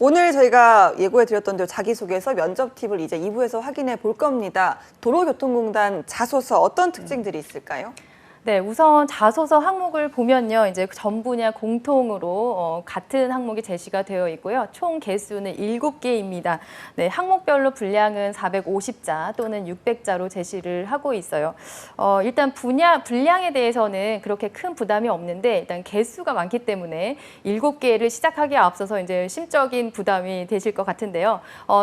오늘 저희가 예고해 드렸던 대로 자기소개서 면접 팁을 이제 2부에서 확인해 볼 겁니다. 도로교통공단 자소서 어떤 특징들이 있을까요? 네, 우선 자소서 항목을 보면요, 이제 전 분야 공통으로 같은 항목이 제시가 되어 있고요. 총 개수는 7개입니다. 네, 항목별로 분량은 450자 또는 600자로 제시를 하고 있어요. 일단 분량에 대해서는 그렇게 큰 부담이 없는데 일단 개수가 많기 때문에 7개를 시작하기에 앞서서 이제 심적인 부담이 되실 것 같은데요.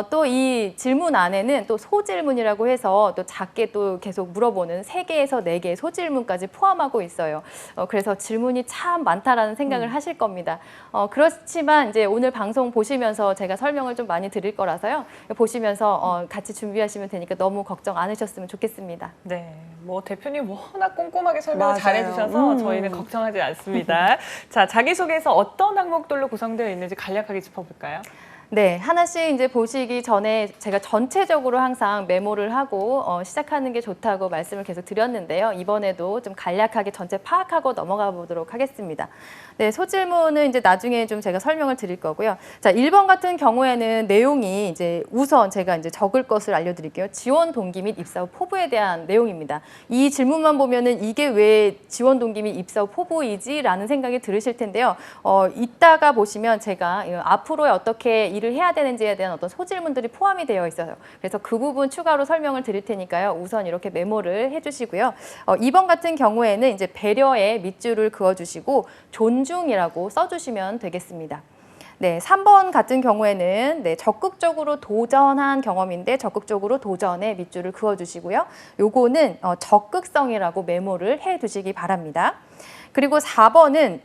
또 이 질문 안에는 또 소질문이라고 해서 또 작게 또 계속 물어보는 3개에서 4개의 소질문까지 포함하고 있어요. 그래서 질문이 참 많다라는 생각을 하실 겁니다. 그렇지만 이제 오늘 방송 보시면서 제가 설명을 좀 많이 드릴 거라서요. 보시면서 같이 준비하시면 되니까 너무 걱정 안 하셨으면 좋겠습니다. 네, 뭐 대표님 워낙 꼼꼼하게 설명을 맞아요. 잘해주셔서 저희는 걱정하지 않습니다. 자, 자기소개서 어떤 항목들로 구성되어 있는지 간략하게 짚어볼까요? 네, 하나씩 이제 보시기 전에 제가 전체적으로 항상 메모를 하고 시작하는 게 좋다고 말씀을 계속 드렸는데요. 이번에도 좀 간략하게 전체 파악하고 넘어가 보도록 하겠습니다. 네, 소질문은 이제 나중에 좀 제가 설명을 드릴 거고요. 자, 1번 같은 경우에는 내용이 이제 우선 제가 이제 적을 것을 알려드릴게요. 지원 동기 및 입사 후 포부에 대한 내용입니다. 이 질문만 보면은 이게 왜 지원 동기 및 입사 후 포부이지? 라는 생각이 들으실 텐데요. 이따가 보시면 제가 앞으로의 어떻게 일을 해야 되는지에 대한 어떤 소질문들이 포함이 되어 있어요. 그래서 그 부분 추가로 설명을 드릴 테니까요. 우선 이렇게 메모를 해주시고요. 2번 같은 경우에는 이제 배려의 밑줄을 그어주시고 존중이라고 써주시면 되겠습니다. 네, 3번 같은 경우에는 네, 적극적으로 도전한 경험인데 적극적으로 도전에 밑줄을 그어주시고요. 요거는 적극성이라고 메모를 해두시기 바랍니다. 그리고 4번은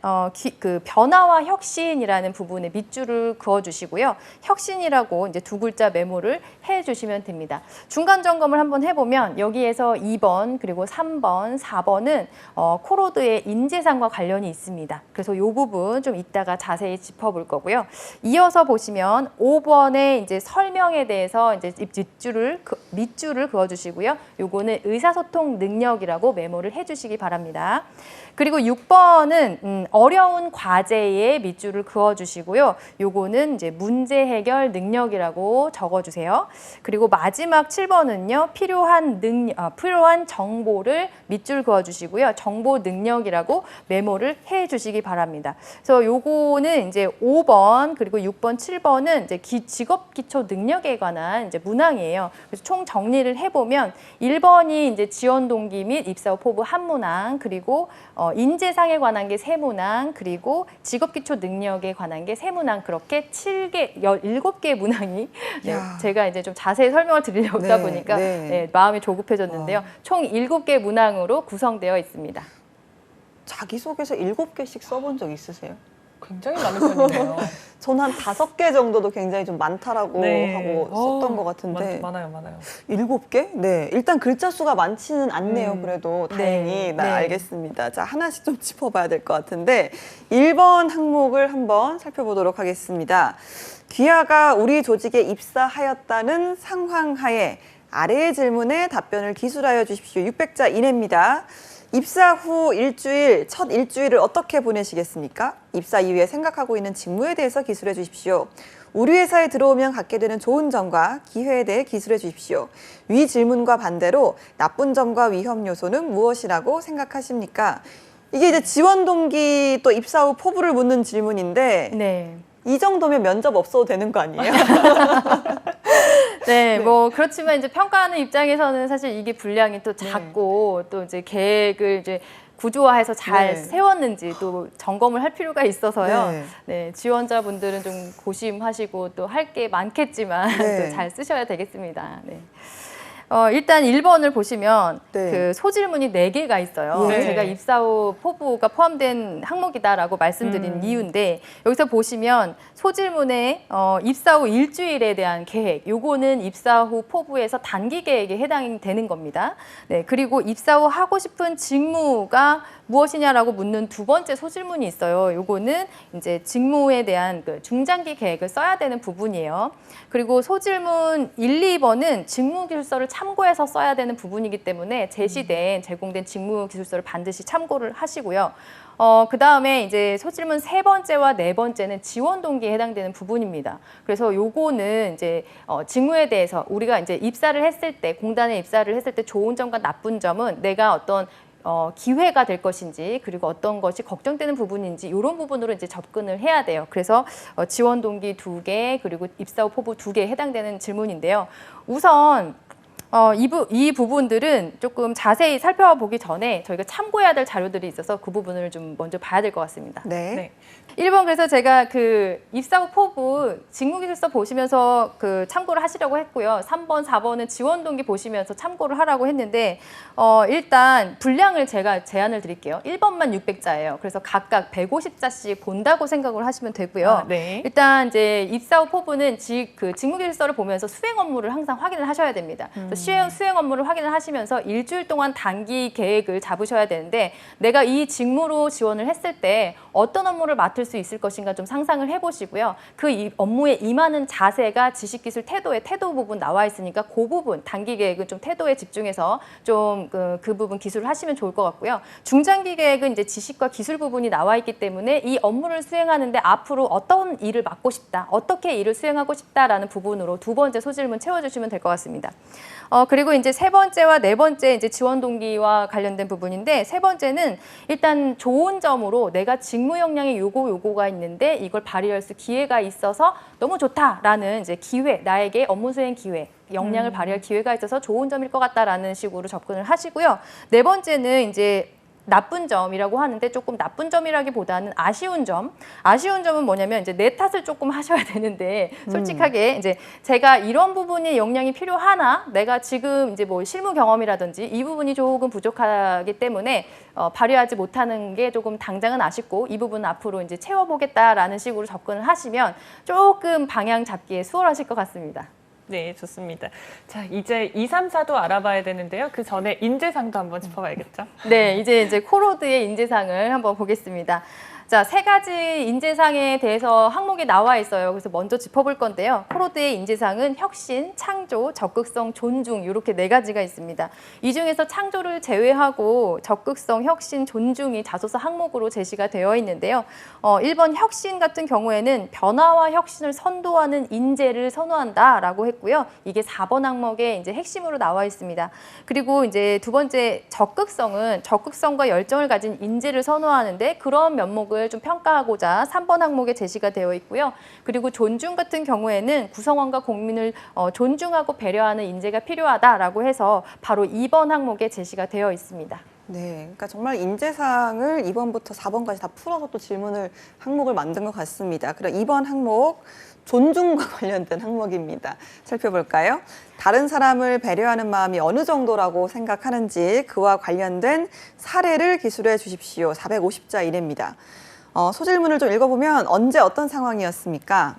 그 변화와 혁신이라는 부분에 밑줄을 그어주시고요. 혁신이라고 이제 2글자 메모를 해주시면 됩니다. 중간 점검을 한번 해보면 여기에서 2번 그리고 3번, 4번은 코로드의 인재상과 관련이 있습니다. 그래서 이 부분 좀 이따가 자세히 짚어볼 거고요. 이어서 보시면 5번의 이제 설명에 대해서 이제 밑줄을 그어주시고요. 요거는 의사소통 능력이라고 메모를 해주시기 바랍니다. 그리고 6번은 어려운 과제에 밑줄을 그어주시고요. 요거는 이제 문제 해결 능력이라고 적어주세요. 그리고 마지막 7번은요. 필요한 정보를 밑줄 그어주시고요. 정보 능력이라고 메모를 해주시기 바랍니다. 그래서 요거는 이제 5번 그리고 6번, 7번은 이제 직업 기초 능력에 관한 이제 문항이에요. 그래서 총 정리를 해보면 1번이 이제 지원 동기 및 입사 후 포부 한 문항 그리고 인재상에 관한 게 3문항, 그리고 직업기초 능력에 관한 게 3문항, 그렇게 17개 문항이 네, 제가 이제 좀 자세히 설명을 드리려고 하다 보니까 네, 마음이 조급해졌는데요. 총 7개 문항으로 구성되어 있습니다. 자기소개서 7개씩 써본 적 있으세요? 굉장히 많은 편이네요. 전 한 5개 정도도 굉장히 좀 많다라고 하고 썼던 것 같은데. 많아요. 7개? 네. 일단 글자 수가 많지는 않네요. 그래도 다행히. 네. 알겠습니다. 자, 하나씩 좀 짚어봐야 될 것 같은데 1번 항목을 한번 살펴보도록 하겠습니다. 귀하가 우리 조직에 입사하였다는 상황하에 아래의 질문에 답변을 기술하여 주십시오. 600자 이내입니다. 입사 후 첫 일주일을 어떻게 보내시겠습니까? 입사 이후에 생각하고 있는 직무에 대해서 기술해 주십시오. 우리 회사에 들어오면 갖게 되는 좋은 점과 기회에 대해 기술해 주십시오. 위 질문과 반대로 나쁜 점과 위험 요소는 무엇이라고 생각하십니까? 이게 이제 지원 동기 또 입사 후 포부를 묻는 질문인데 네. 이 정도면 면접 없어도 되는 거 아니에요? 네, 뭐 그렇지만 이제 평가하는 입장에서는 사실 이게 분량이 또 작고 또 이제 계획을 이제 구조화해서 잘 세웠는지 또 점검을 할 필요가 있어서요. 네, 지원자분들은 좀 고심하시고 또 할 게 많겠지만 또 잘 쓰셔야 되겠습니다. 네. 일단 1번을 보시면 그 소질문이 4개가 있어요. 제가 입사 후 포부가 포함된 항목이다라고 말씀드린 이유인데 여기서 보시면 소질문에 입사 후 일주일에 대한 계획, 요거는 입사 후 포부에서 단기 계획에 해당이 되는 겁니다. 네, 그리고 입사 후 하고 싶은 직무가 무엇이냐라고 묻는 2번째 소질문이 있어요. 요거는 이제 직무에 대한 그 중장기 계획을 써야 되는 부분이에요. 그리고 소질문 1, 2번은 직무 기술서를 참고해서 써야 되는 부분이기 때문에 제공된 직무 기술서를 반드시 참고를 하시고요. 그 다음에 이제 소질문 세 번째와 네 번째는 지원 동기에 해당되는 부분입니다. 그래서 요거는 이제 직무에 대해서 우리가 이제 입사를 했을 때, 공단에 입사를 했을 때 좋은 점과 나쁜 점은 내가 어떤 기회가 될 것인지, 그리고 어떤 것이 걱정되는 부분인지, 이런 부분으로 이제 접근을 해야 돼요. 그래서 지원 동기 2개, 그리고 입사 후 포부 2개에 해당되는 질문인데요. 우선 이 부분들은 조금 자세히 살펴보기 전에 저희가 참고해야 될 자료들이 있어서 그 부분을 좀 먼저 봐야 될 것 같습니다. 네. 네. 1번 그래서 제가 그 입사 후 포부 직무기술서 보시면서 그 참고를 하시려고 했고요. 3번, 4번은 지원 동기 보시면서 참고를 하라고 했는데 일단 분량을 제가 제안을 드릴게요. 1번만 600자예요. 그래서 각각 150자씩 본다고 생각을 하시면 되고요. 네. 일단 이제 입사 후 포부는 직무기술서를 보면서 수행 업무를 항상 확인을 하셔야 됩니다. 그래서 수행 업무를 확인을 하시면서 일주일 동안 단기 계획을 잡으셔야 되는데 내가 이 직무로 지원을 했을 때 어떤 업무를 맡을 수 있을 것인가 좀 상상을 해보시고요. 그 업무에 임하는 자세가 지식기술 태도의 태도 부분 나와 있으니까 그 부분 단기 계획은 좀 태도에 집중해서 좀 그 부분 기술을 하시면 좋을 것 같고요. 중장기 계획은 이제 지식과 기술 부분이 나와 있기 때문에 이 업무를 수행하는데 앞으로 어떤 일을 맡고 싶다, 어떻게 일을 수행하고 싶다라는 부분으로 두 번째 소질문 채워주시면 될 것 같습니다. 그리고 이제 세 번째와 네 번째 이제 지원 동기와 관련된 부분인데 세 번째는 일단 좋은 점으로 내가 직무 역량에 요거가 있는데 이걸 발휘할 수 기회가 있어서 너무 좋다라는 이제 기회, 나에게 업무 수행 기회, 역량을 발휘할 기회가 있어서 좋은 점일 것 같다라는 식으로 접근을 하시고요. 네 번째는 이제 나쁜 점이라고 하는데 조금 나쁜 점이라기보다는 아쉬운 점. 아쉬운 점은 뭐냐면 이제 내 탓을 조금 하셔야 되는데 솔직하게 이제 제가 이런 부분이 역량이 필요하나 내가 지금 이제 뭐 실무 경험이라든지 이 부분이 조금 부족하기 때문에 발휘하지 못하는 게 조금 당장은 아쉽고 이 부분은 앞으로 이제 채워보겠다라는 식으로 접근을 하시면 조금 방향 잡기에 수월하실 것 같습니다. 네, 좋습니다. 자, 이제 2, 3, 4도 알아봐야 되는데요. 그 전에 인재상도 한번 짚어봐야겠죠. 네, 이제 코로드의 인재상을 한번 보겠습니다. 자, 세 가지 인재상에 대해서 항목이 나와 있어요. 그래서 먼저 짚어볼 건데요. 코로드의 인재상은 혁신, 창조, 적극성, 존중 이렇게 네 가지가 있습니다. 이 중에서 창조를 제외하고 적극성, 혁신, 존중이 자소서 항목으로 제시가 되어 있는데요. 1번 혁신 같은 경우에는 변화와 혁신을 선도하는 인재를 선호한다라고 했고요. 이게 4번 항목에 이제 핵심으로 나와 있습니다. 그리고 이제 두 번째 적극성은 적극성과 열정을 가진 인재를 선호하는데 그런 면목을 좀 평가하고자 3번 항목에 제시가 되어 있고요. 그리고 존중 같은 경우에는 구성원과 국민을 존중하고 배려하는 인재가 필요하다라고 해서 바로 2번 항목에 제시가 되어 있습니다. 네, 그러니까 정말 인재상을 2번부터 4번까지 다 풀어서 또 항목을 만든 것 같습니다. 그럼 2번 항목, 존중과 관련된 항목입니다. 살펴볼까요? 다른 사람을 배려하는 마음이 어느 정도라고 생각하는지 그와 관련된 사례를 기술해 주십시오. 450자 이내입니다. 소질문을 좀 읽어보면 언제 어떤 상황이었습니까?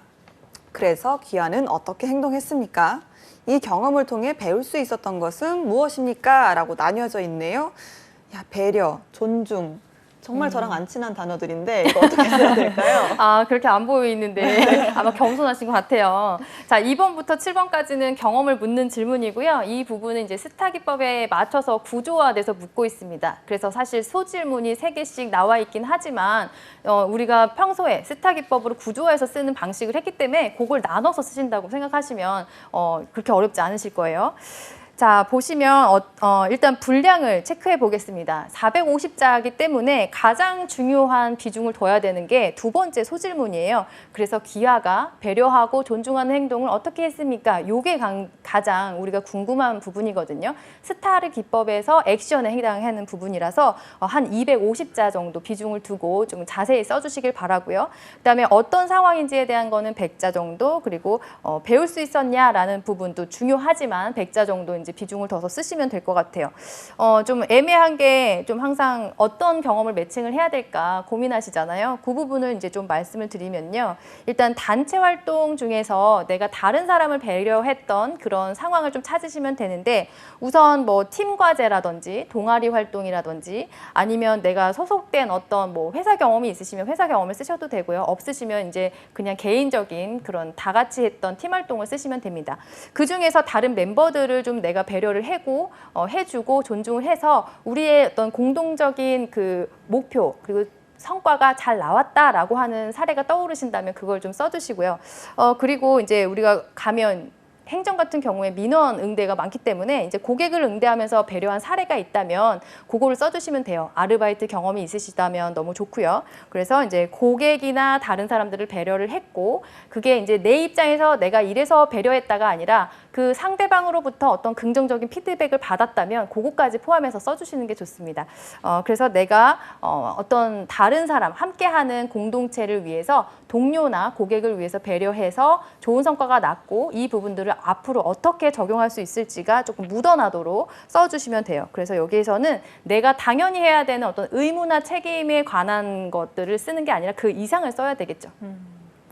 그래서 귀하는 어떻게 행동했습니까? 이 경험을 통해 배울 수 있었던 것은 무엇입니까? 라고 나뉘어져 있네요. 야, 배려, 존중. 정말 저랑 안 친한 단어들인데 이거 어떻게 써야 될까요? 아, 그렇게 안 보이는데 아마 겸손하신 것 같아요. 자, 2번부터 7번까지는 경험을 묻는 질문이고요. 이 부분은 이제 스타 기법에 맞춰서 구조화돼서 묻고 있습니다. 그래서 사실 소질문이 3개씩 나와 있긴 하지만 우리가 평소에 스타 기법으로 구조화해서 쓰는 방식을 했기 때문에 그걸 나눠서 쓰신다고 생각하시면 그렇게 어렵지 않으실 거예요. 자, 보시면 일단 분량을 체크해 보겠습니다. 450자이기 때문에 가장 중요한 비중을 둬야 되는 게 두 번째 소질문이에요. 그래서 귀하가 배려하고 존중하는 행동을 어떻게 했습니까? 이게 가장 우리가 궁금한 부분이거든요. 스타르 기법에서 액션에 해당하는 부분이라서 한 250자 정도 비중을 두고 좀 자세히 써주시길 바라고요. 그다음에 어떤 상황인지에 대한 거는 100자 정도, 그리고 배울 수 있었냐라는 부분도 중요하지만 100자 정도 이제 비중을 둬서 쓰시면 될 것 같아요. 좀 애매한 게 좀 항상 어떤 경험을 매칭을 해야 될까 고민하시잖아요. 그 부분을 이제 좀 말씀을 드리면요. 일단 단체 활동 중에서 내가 다른 사람을 배려했던 그런 상황을 좀 찾으시면 되는데 우선 뭐 팀 과제라든지 동아리 활동이라든지 아니면 내가 소속된 어떤 뭐 회사 경험이 있으시면 회사 경험을 쓰셔도 되고요. 없으시면 이제 그냥 개인적인 그런 다 같이 했던 팀 활동을 쓰시면 됩니다. 그 중에서 다른 멤버들을 좀 내가 배려를 해주고 존중을 해서 우리의 어떤 공동적인 그 목표 그리고 성과가 잘 나왔다라고 하는 사례가 떠오르신다면 그걸 좀 써주시고요. 그리고 이제 우리가 가면 행정 같은 경우에 민원 응대가 많기 때문에 이제 고객을 응대하면서 배려한 사례가 있다면 그거를 써주시면 돼요. 아르바이트 경험이 있으시다면 너무 좋고요. 그래서 이제 고객이나 다른 사람들을 배려를 했고 그게 이제 내 입장에서 내가 이래서 배려했다가 아니라 그 상대방으로부터 어떤 긍정적인 피드백을 받았다면 그거까지 포함해서 써주시는 게 좋습니다. 그래서 내가 어떤 다른 사람, 함께하는 공동체를 위해서 동료나 고객을 위해서 배려해서 좋은 성과가 났고 이 부분들을 앞으로 어떻게 적용할 수 있을지가 조금 묻어나도록 써주시면 돼요. 그래서 여기에서는 내가 당연히 해야 되는 어떤 의무나 책임에 관한 것들을 쓰는 게 아니라 그 이상을 써야 되겠죠.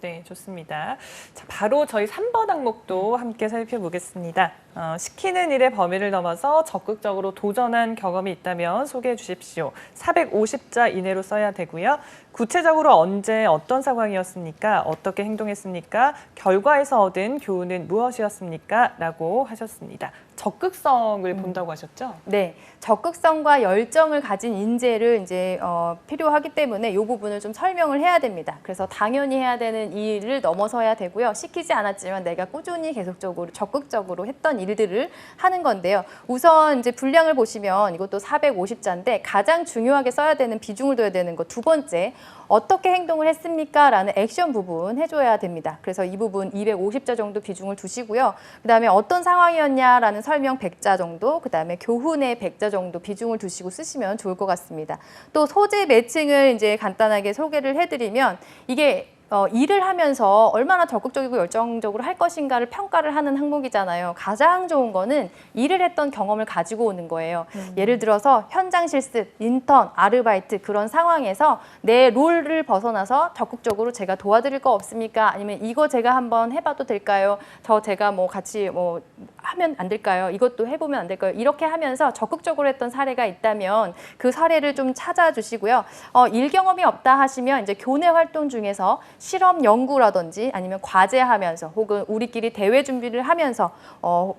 네, 좋습니다. 자, 바로 저희 3번 항목도 함께 살펴보겠습니다. 시키는 일의 범위를 넘어서 적극적으로 도전한 경험이 있다면 소개해 주십시오. 450자 이내로 써야 되고요. 구체적으로 언제 어떤 상황이었습니까? 어떻게 행동했습니까? 결과에서 얻은 교훈은 무엇이었습니까? 라고 하셨습니다. 적극성을 본다고 하셨죠? 네, 적극성과 열정을 가진 인재를 이제 필요하기 때문에 이 부분을 좀 설명을 해야 됩니다. 그래서 당연히 해야 되는 일을 넘어서야 되고요. 시키지 않았지만 내가 꾸준히 계속적으로 적극적으로 했던 일들을 하는 건데요. 우선 이제 분량을 보시면 이것도 450자인데 가장 중요하게 써야 되는 비중을 둬야 되는 거 두 번째. 어떻게 행동을 했습니까? 라는 액션 부분 해줘야 됩니다. 그래서 이 부분 250자 정도 비중을 두시고요. 그다음에 어떤 상황이었냐라는 설명 100자 정도, 그다음에 교훈의 100자 정도 비중을 두시고 쓰시면 좋을 것 같습니다. 또 소재 매칭을 이제 간단하게 소개를 해드리면 이게 일을 하면서 얼마나 적극적이고 열정적으로 할 것인가를 평가를 하는 항목이잖아요. 가장 좋은 거는 일을 했던 경험을 가지고 오는 거예요. 예를 들어서 현장 실습, 인턴, 아르바이트 그런 상황에서 내 롤을 벗어나서 적극적으로 제가 도와드릴 거 없습니까? 아니면 이거 제가 한번 해봐도 될까요? 제가 뭐 같이 뭐 하면 안 될까요? 이것도 해보면 안 될까요? 이렇게 하면서 적극적으로 했던 사례가 있다면 그 사례를 좀 찾아주시고요. 일 경험이 없다 하시면 이제 교내 활동 중에서 실험 연구라든지 아니면 과제하면서 혹은 우리끼리 대회 준비를 하면서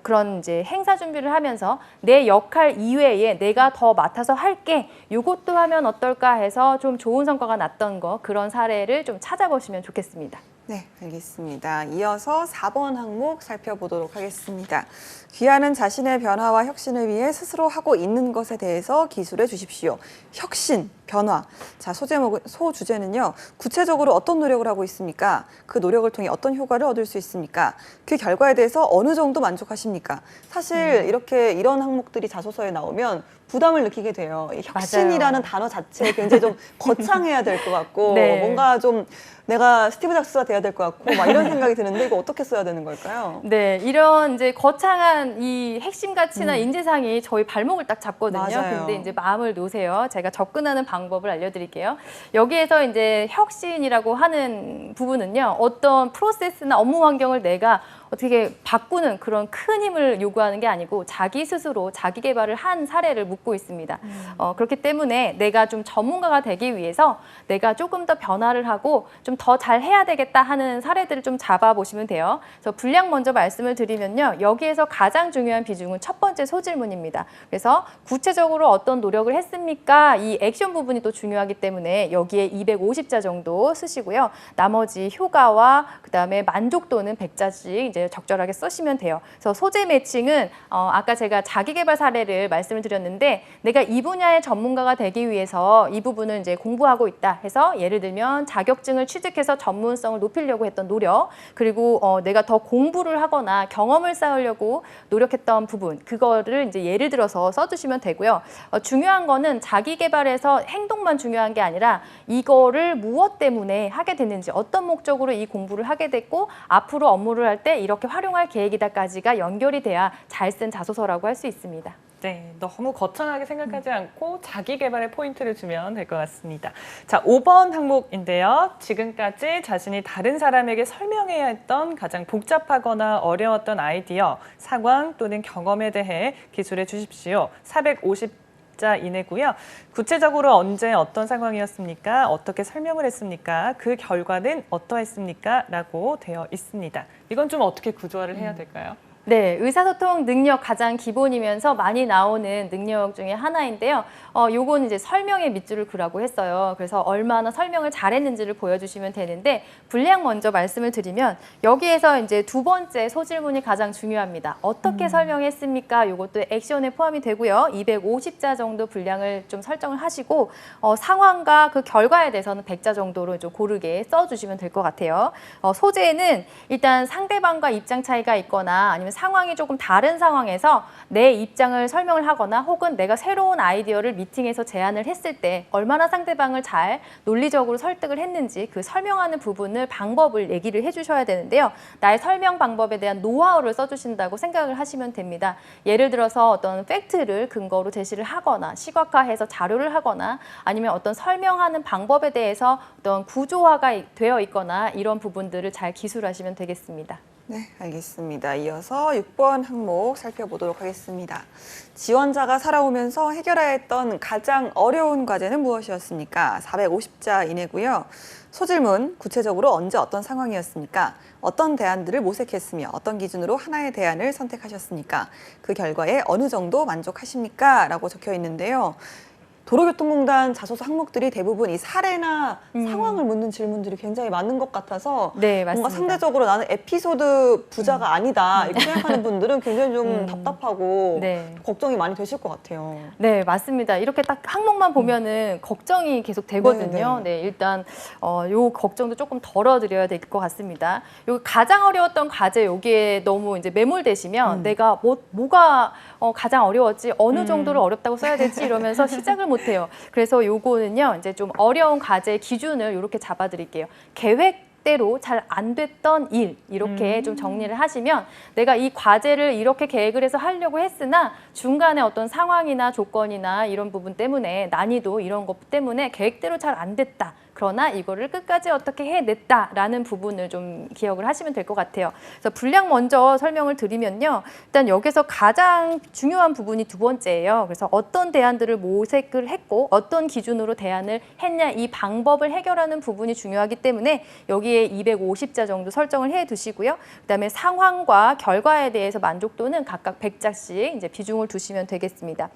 그런 이제 행사 준비를 하면서 내 역할 이외에 내가 더 맡아서 할게 이것도 하면 어떨까 해서 좀 좋은 성과가 났던 거 그런 사례를 좀 찾아보시면 좋겠습니다. 네, 알겠습니다. 이어서 4번 항목 살펴보도록 하겠습니다. 귀하는 자신의 변화와 혁신을 위해 스스로 하고 있는 것에 대해서 기술해 주십시오. 혁신, 변화. 자, 소주제는요. 구체적으로 어떤 노력을 하고 있습니까? 그 노력을 통해 어떤 효과를 얻을 수 있습니까? 그 결과에 대해서 어느 정도 만족하십니까? 사실 이런 항목들이 자소서에 나오면 부담을 느끼게 돼요. 이 혁신이라는 단어 자체에 굉장히 좀 거창해야 될 것 같고 네. 뭔가 좀 내가 스티브 잡스가 돼야 될 것 같고 막 이런 생각이 드는데 이거 어떻게 써야 되는 걸까요? 네, 이런 이제 거창한 이 핵심 가치나 인재상이 저희 발목을 딱 잡거든요. 맞아요. 근데 이제 마음을 놓으세요. 제가 접근하는 방법을 알려드릴게요. 여기에서 이제 혁신이라고 하는 부분은요, 어떤 프로세스나 업무 환경을 내가 어떻게 바꾸는 그런 큰 힘을 요구하는 게 아니고 자기 스스로 자기 개발을 한 사례를 묻고 있습니다. 그렇기 때문에 내가 좀 전문가가 되기 위해서 내가 조금 더 변화를 하고 좀 더 잘 해야 되겠다 하는 사례들을 좀 잡아보시면 돼요. 그래서 분량 먼저 말씀을 드리면요. 여기에서 가장 중요한 비중은 첫 번째 소질문입니다. 그래서 구체적으로 어떤 노력을 했습니까? 이 액션 부분이 또 중요하기 때문에 여기에 250자 정도 쓰시고요. 나머지 효과와 그다음에 만족도는 100자씩 이제 적절하게 쓰시면 돼요. 그래서 소재 매칭은 아까 제가 자기개발 사례를 말씀을 드렸는데 내가 이 분야의 전문가가 되기 위해서 이 부분을 이제 공부하고 있다 해서 예를 들면 자격증을 취득해서 전문성을 높이려고 했던 노력 그리고 내가 더 공부를 하거나 경험을 쌓으려고 노력했던 부분 그거를 이제 예를 들어서 써주시면 되고요. 중요한 거는 자기개발에서 행동만 중요한 게 아니라 이거를 무엇 때문에 하게 됐는지 어떤 목적으로 이 공부를 하게 됐고 앞으로 업무를 할 때 이렇게 활용할 계획이다까지가 연결이 돼야 잘 쓴 자소서라고 할 수 있습니다. 네, 너무 거창하게 생각하지 않고 자기 개발에 포인트를 주면 될 것 같습니다. 자, 5번 항목인데요. 지금까지 자신이 다른 사람에게 설명해야 했던 가장 복잡하거나 어려웠던 아이디어, 상황 또는 경험에 대해 기술해 주십시오. 450자 이내고요. 구체적으로 언제 어떤 상황이었습니까? 어떻게 설명을 했습니까? 그 결과는 어떠했습니까? 라고 되어 있습니다. 이건 좀 어떻게 구조화를 해야 될까요? 네, 의사소통 능력 가장 기본이면서 많이 나오는 능력 중에 하나인데요. 요건 이제 설명의 밑줄을 그라고 했어요. 그래서 얼마나 설명을 잘했는지를 보여주시면 되는데 분량 먼저 말씀을 드리면 여기에서 이제 두 번째 소질문이 가장 중요합니다. 어떻게 설명했습니까? 요것도 액션에 포함이 되고요. 250자 정도 분량을 좀 설정을 하시고 상황과 그 결과에 대해서는 100자 정도로 좀 고르게 써주시면 될 것 같아요. 소재는 일단 상대방과 입장 차이가 있거나 아니면 상황이 조금 다른 상황에서 내 입장을 설명을 하거나 혹은 내가 새로운 아이디어를 미팅에서 제안을 했을 때 얼마나 상대방을 잘 논리적으로 설득을 했는지 그 설명하는 부분을 방법을 얘기를 해주셔야 되는데요. 나의 설명 방법에 대한 노하우를 써주신다고 생각을 하시면 됩니다. 예를 들어서 어떤 팩트를 근거로 제시를 하거나 시각화해서 자료를 하거나 아니면 어떤 설명하는 방법에 대해서 어떤 구조화가 되어 있거나 이런 부분들을 잘 기술하시면 되겠습니다. 네, 알겠습니다. 이어서 6번 항목 살펴보도록 하겠습니다. 지원자가 살아오면서 해결해야 했던 가장 어려운 과제는 무엇이었습니까? 450자 이내고요. 소질문, 구체적으로 언제 어떤 상황이었습니까? 어떤 대안들을 모색했으며 어떤 기준으로 하나의 대안을 선택하셨습니까? 그 결과에 어느 정도 만족하십니까? 라고 적혀 있는데요. 도로교통공단 자소서 항목들이 대부분 이 사례나 상황을 묻는 질문들이 굉장히 많은 것 같아서 네, 뭔가 맞습니다. 상대적으로 나는 에피소드 부자가 아니다 이렇게 생각하는 분들은 굉장히 좀 답답하고 네. 걱정이 많이 되실 것 같아요. 네, 맞습니다. 이렇게 딱 항목만 보면은 걱정이 계속 되거든요. 네. 네, 일단 요 걱정도 조금 덜어드려야 될 것 같습니다. 요 가장 어려웠던 과제 여기에 너무 이제 매몰되시면 내가 뭐가 가장 어려웠지 어느 정도로 어렵다고 써야 될지 이러면서 시작을 못해요. 그래서 요거는요 이제 좀 어려운 과제 기준을 이렇게 잡아드릴게요. 계획대로 잘 안 됐던 일 이렇게 좀 정리를 하시면 내가 이 과제를 이렇게 계획을 해서 하려고 했으나 중간에 어떤 상황이나 조건이나 이런 부분 때문에 난이도 이런 것 때문에 계획대로 잘 안 됐다. 그러나 이거를 끝까지 어떻게 해냈다라는 부분을 좀 기억을 하시면 될 것 같아요. 그래서 분량 먼저 설명을 드리면요. 일단 여기서 가장 중요한 부분이 두 번째예요. 그래서 어떤 대안들을 모색을 했고 어떤 기준으로 대안을 했냐 이 방법을 해결하는 부분이 중요하기 때문에 여기에 250자 정도 설정을 해 두시고요. 그다음에 상황과 결과에 대해서 만족도는 각각 100자씩 이제 비중을 두시면 되겠습니다.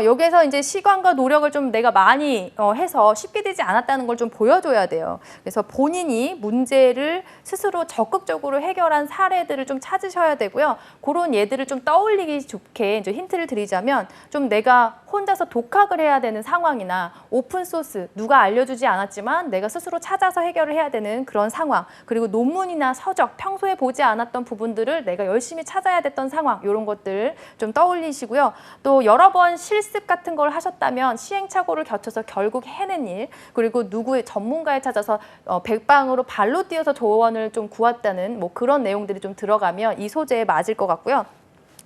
여기에서 이제 시간과 노력을 좀 내가 많이 해서 쉽게 되지 않았다는 걸 좀 보여줘야 돼요. 그래서 본인이 문제를 스스로 적극적으로 해결한 사례들을 좀 찾으셔야 되고요. 그런 예들을 좀 떠올리기 좋게 이제 힌트를 드리자면 좀 내가 혼자서 독학을 해야 되는 상황이나 오픈소스, 누가 알려주지 않았지만 내가 스스로 찾아서 해결을 해야 되는 그런 상황, 그리고 논문이나 서적, 평소에 보지 않았던 부분들을 내가 열심히 찾아야 됐던 상황, 이런 것들 좀 떠올리시고요. 또 여러 번 실습 같은 걸 하셨다면 시행착오를 겪어서 결국 해낸 일, 그리고 누구의 전문가에 찾아서 백방으로 발로 뛰어서 조언을 좀 구했다는 뭐 그런 내용들이 좀 들어가면 이 소재에 맞을 것 같고요.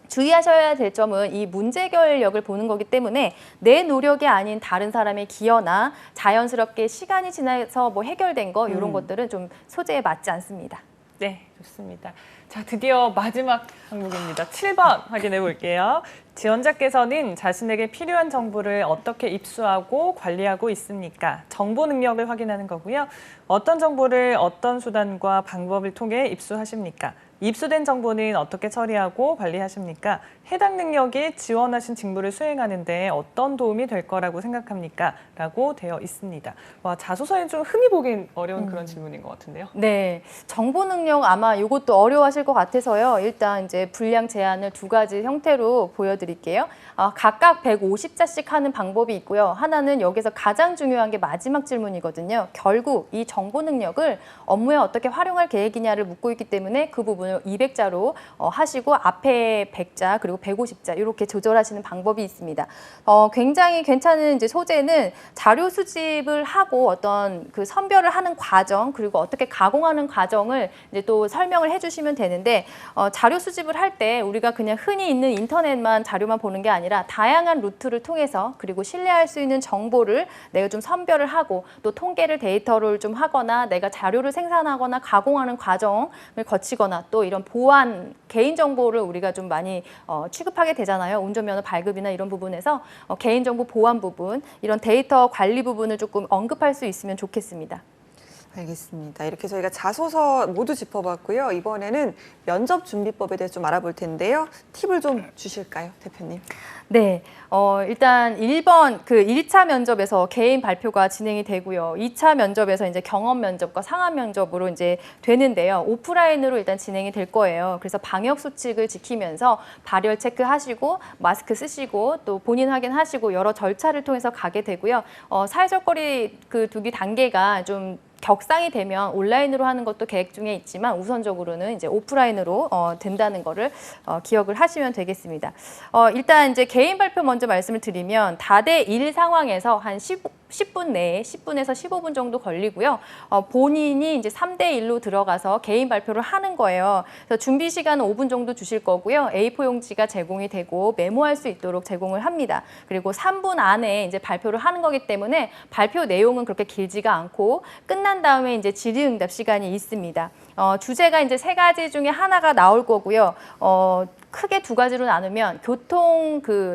주의하셔야 될 점은 이 문제 해결력을 보는 거기 때문에 내 노력이 아닌 다른 사람의 기여나 자연스럽게 시간이 지나서 뭐 해결된 거 이런 것들은 좀 소재에 맞지 않습니다. 네, 좋습니다. 자, 드디어 마지막 항목입니다. 7번 확인해 볼게요. 지원자께서는 자신에게 필요한 정보를 어떻게 입수하고 관리하고 있습니까? 정보 능력을 확인하는 거고요. 어떤 정보를 어떤 수단과 방법을 통해 입수하십니까? 입수된 정보는 어떻게 처리하고 관리하십니까? 해당 능력이 지원하신 직무를 수행하는 데 어떤 도움이 될 거라고 생각합니까? 라고 되어 있습니다. 와, 자소서에 좀 흔히 보긴 어려운 그런 질문인 것 같은데요. 네, 정보 능력 아마 이것도 어려워하실 것 같아서요. 일단 이제 분량 제한을 두 가지 형태로 보여드릴게요. 각각 150자씩 하는 방법이 있고요. 하나는 여기서 가장 중요한 게 마지막 질문이거든요. 결국 이 정보 능력을 업무에 어떻게 활용할 계획이냐를 묻고 있기 때문에 그 부분을 200자로 하시고 앞에 100자 그리고 150자 이렇게 조절하시는 방법이 있습니다. 굉장히 괜찮은 이제 소재는 자료 수집을 하고 어떤 그 선별을 하는 과정 그리고 어떻게 가공하는 과정을 이제 또 설명을 해주시면 되는데 자료 수집을 할 때 우리가 그냥 흔히 있는 인터넷만 자료만 보는 게 아니라 다양한 루트를 통해서 그리고 신뢰할 수 있는 정보를 내가 좀 선별을 하고 또 통계를 데이터를 좀 하거나 내가 자료를 생산하거나 가공하는 과정을 거치거나 또 이런 보안 개인정보를 우리가 좀 많이 취급하게 되잖아요. 운전면허 발급이나 이런 부분에서 개인정보 보안 부분 이런 데이터 관리 부분을 조금 언급할 수 있으면 좋겠습니다. 알겠습니다. 이렇게 저희가 자소서 모두 짚어봤고요. 이번에는 면접 준비법에 대해서 좀 알아볼 텐데요. 팁을 좀 주실까요, 대표님? 네, 일단 1번 그 1차 면접에서 개인 발표가 진행이 되고요. 2차 면접에서 이제 경험 면접과 상황 면접으로 이제 되는데요. 오프라인으로 일단 진행이 될 거예요. 그래서 방역 수칙을 지키면서 발열 체크하시고 마스크 쓰시고 또 본인 확인하시고 여러 절차를 통해서 가게 되고요. 사회적 거리 그 두기 단계가 좀 격상이 되면 온라인으로 하는 것도 계획 중에 있지만 우선적으로는 이제 오프라인으로 된다는 거를 기억을 하시면 되겠습니다. 일단 이제 개인 발표 먼저 말씀을 드리면 다대 1 상황에서 한 10분 내에 10분에서 15분 정도 걸리고요. 본인이 이제 3대 1로 들어가서 개인 발표를 하는 거예요. 그래서 준비 시간은 5분 정도 주실 거고요. A4 용지가 제공이 되고 메모할 수 있도록 제공을 합니다. 그리고 3분 안에 이제 발표를 하는 거기 때문에 발표 내용은 그렇게 길지가 않고 끝난 다음에 이제 질의응답 시간이 있습니다. 주제가 이제 3가지 중에 하나가 나올 거고요. 크게 2가지로 나누면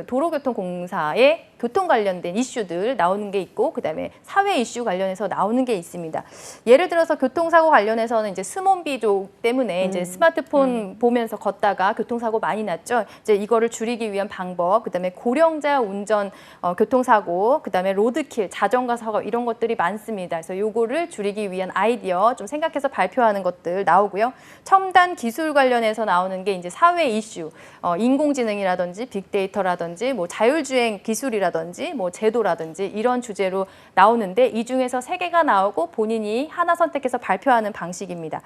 도로교통공사의 교통 관련된 이슈들 나오는 게 있고 그다음에 사회 이슈 관련해서 나오는 게 있습니다. 예를 들어서 교통사고 관련해서는 이제 스몬비족 때문에 이제 스마트폰 보면서 걷다가 교통사고 많이 났죠. 이제 이거를 줄이기 위한 방법, 그다음에 고령자 운전 교통사고, 그다음에 로드킬, 자전거 사고 이런 것들이 많습니다. 그래서 요거를 줄이기 위한 아이디어 좀 생각해서 발표하는 것들 나오고요. 첨단 기술 관련해서 나오는 게 이제 사회 이슈, 인공지능이라든지 빅데이터라든지 뭐 자율주행 기술이라든지 뭐 제도라든지 이런 주제로 나오는데 이 중에서 3개가 나오고 본인이 하나 선택해서 발표하는 방식입니다.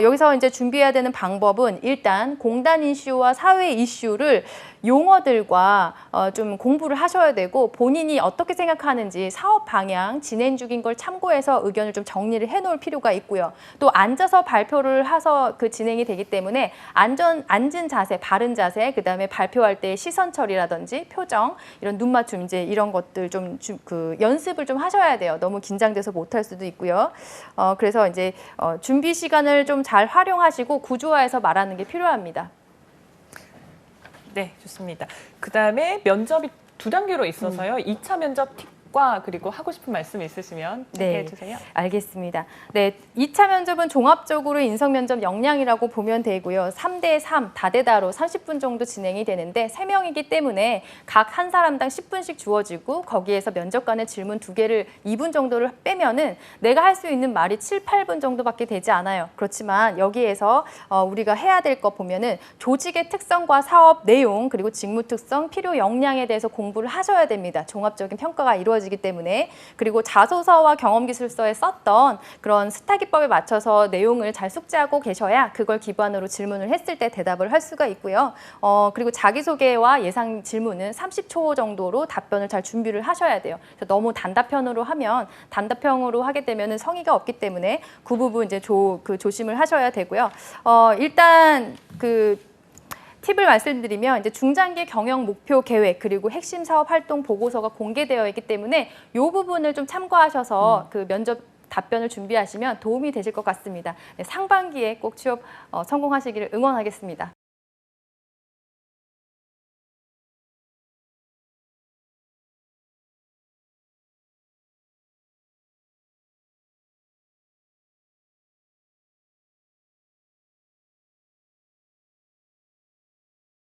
여기서 이제 준비해야 되는 방법은 일단 공단 이슈와 사회 이슈를 용어들과 좀 공부를 하셔야 되고 본인이 어떻게 생각하는지 사업 방향, 진행 중인 걸 참고해서 의견을 좀 정리를 해놓을 필요가 있고요. 또 앉아서 발표를 해서 그 진행이 되기 때문에 앉은 자세, 바른 자세, 그다음에 발표할 때 시선 처리라든지 표정, 이런 눈 맞춤 이제 이런 것들 좀 그 연습을 좀 하셔야 돼요. 너무 긴장돼서 못할 수도 있고요. 그래서 이제 준비 시간을 좀 잘 활용하시고 구조화해서 말하는 게 필요합니다. 네, 좋습니다. 그다음에 면접이 2단계로 있어서요. 2차 면접 팁과 그리고 하고 싶은 말씀 있으시면 네. 해주세요. 알겠습니다. 네, 2차 면접은 종합적으로 인성 면접 역량이라고 보면 되고요. 3대 3 다대다로 30분 정도 진행이 되는데 3명이기 때문에 각 한 사람당 10분씩 주어지고 거기에서 면접관의 질문 2개를 2분 정도를 빼면은 내가 할 수 있는 말이 7, 8분 정도밖에 되지 않아요. 그렇지만 여기에서 우리가 해야 될 거 보면은 조직의 특성과 사업 내용 그리고 직무 특성, 필요 역량에 대해서 공부를 하셔야 됩니다. 종합적인 평가가 이루어지기 때문에. 그리고 자소서와 경험기술서에 썼던 그런 스타 기법에 맞춰서 내용을 잘 숙지하고 계셔야 그걸 기반으로 질문을 했을 때 대답을 할 수가 있고요. 그리고 자기소개와 예상 질문은 30초 정도로 답변을 잘 준비를 하셔야 돼요. 그래서 너무 단답형으로 하게 되면 성의가 없기 때문에 그 부분 이제 조심을 하셔야 되고요. 일단 팁을 말씀드리면 이제 중장기 경영 목표 계획 그리고 핵심 사업 활동 보고서가 공개되어 있기 때문에 이 부분을 좀 참고하셔서 그 면접 답변을 준비하시면 도움이 되실 것 같습니다. 네, 상반기에 꼭 취업 성공하시기를 응원하겠습니다.